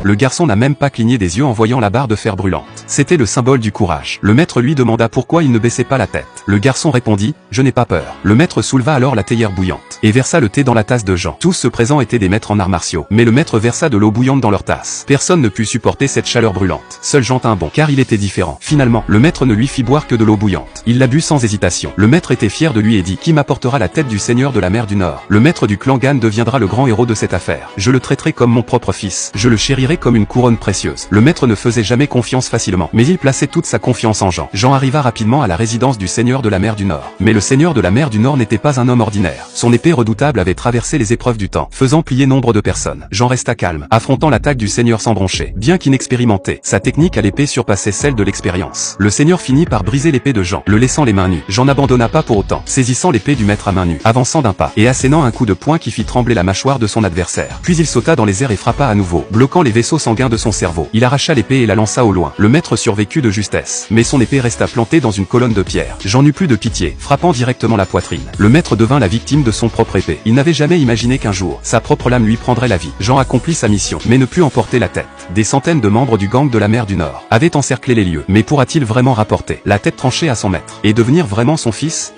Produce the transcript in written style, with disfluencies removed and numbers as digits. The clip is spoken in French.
Le garçon n'a même pas cligné des yeux en voyant la barre de fer brûlante. C'était le symbole du courage. Le maître lui demanda pourquoi il ne baissait pas la tête. Le garçon répondit, « Je n'ai pas peur ». Le maître souleva alors la théière bouillante et versa le thé dans la tasse de Jean. Tous ceux présents étaient des maîtres en arts martiaux, mais le maître versa de l'eau bouillante dans leur tasse. Personne ne put supporter cette chaleur brûlante. Seul Jean tint bon, car il était différent. Finalement, le maître ne lui fit boire que de l'eau bouillante. Il la but sans hésitation. Le maître était fier de lui et dit, « Qui m'apportera la tête du seigneur de la mer du Nord? Le maître du clan Gan deviendra le grand héros de cette affaire. Je le traiterai comme mon propre fils. Je le chérirai comme une couronne précieuse. » Le maître ne faisait jamais confiance facilement, mais il plaçait toute sa confiance en Jean. Jean arriva rapidement à la résidence du seigneur de la mer du Nord. Mais le seigneur de la mer du Nord n'était pas un homme ordinaire. Son épée redoutable avait traversé les épreuves du temps, faisant plier nombre de personnes. Jean resta calme, affrontant l'attaque du seigneur sans broncher. Bien qu'inexpérimenté, sa technique à l'épée surpassait celle de l'expérience. Le seigneur finit par briser l'épée de Jean, le laissant les mains nues. Jean n'abandonna pas pour autant, saisissant l'épée du maître à main nue, avançant d'un pas, et assénant un coup de poing qui fit trembler la mâchoire de son adversaire. Puis il sauta dans les airs et frappa à nouveau, bloquant les vaisseaux sanguins de son cerveau. Il arracha l'épée et la lança au loin. Le maître survécut de justesse, mais son épée resta plantée dans une colonne de pierre. Jean n'eut plus de pitié, frappant directement la poitrine. Le maître devint la victime de son propre épée. Il n'avait jamais imaginé qu'un jour, sa propre lame lui prendrait la vie. Jean accomplit sa mission, mais ne put emporter la tête. Des centaines de membres du gang de la mer du Nord avaient encerclé les lieux. Mais pourra-t-il vraiment rapporter la tête tranchée à son maître et devenir vraiment son fils?